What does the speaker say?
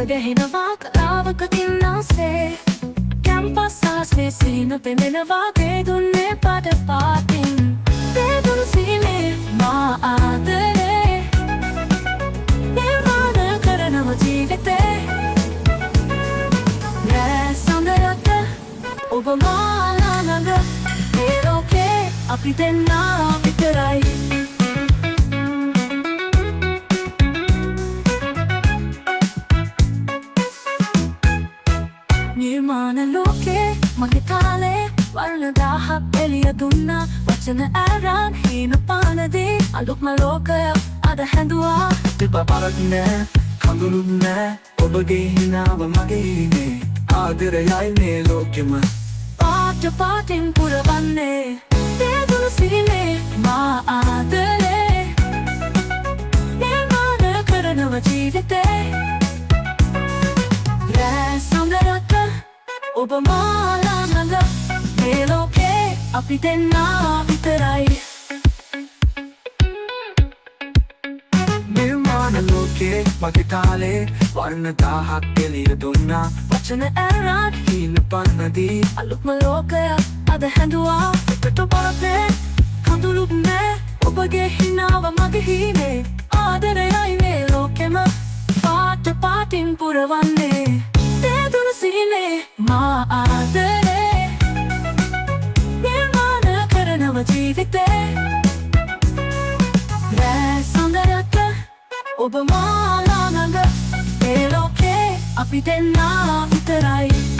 ගැහෙනවා කලාවක තින්නාසේ campus ආස්සේ සිහින පෙනෙනවා තේ දුන්නේ පට පාටින් තේ දුණු සිහිනේ මා ආදරේ නිර්මාණ කරනව ජීවිතේ රෑ සඳරට ඔබ මා ළඟ මේ ලෝකේ අපි දෙන්නා විතරයි නිර්මාණ ලෝකේ මගේ තාලේ වර්ණ දහක් එළිය දුන්නා වචන ඇරන් හීන පානදී අලුත්ම ලෝකයක් අද හැඳුවා දෙපපරක් නෑ කඳුළුත් නෑ ඔබගේ හිනාව මගේ හිනේ ආදරයයි මේ ලෝකෙම පාට පාටින් පුරවන්නේ තේ දුණු සිහිනේ මා ආදරේ නිර්මාණ කරනව ජීවිතේ රෑ සඳරට ඔබ මා ළඟ මේ ලෝකේ අපි දෙන්නා විතරයි නිර්මාණ ලෝකේ මගේ තාලේ වර්ණ දහක් එළිය දුන්නා වචන ඇරන් හීන පන්නදී අලුත්ම ලෝකයක් අද හැඳුවා පිට පරතේ කඳුළුත් නෑ ඔබගේ හිනාව මගේ හිනේ ආදරයයි මේ ලෝකෙම පාට පාටින් පුරවන්නේ තේ දුණු සිහිනේ මා ආදරේ නිර්මාණ කරනව ජීවිතේ රෑ සඳරට ඔබ මා ළඟ මේ ලෝකේ අපි දෙන්නා විතරයි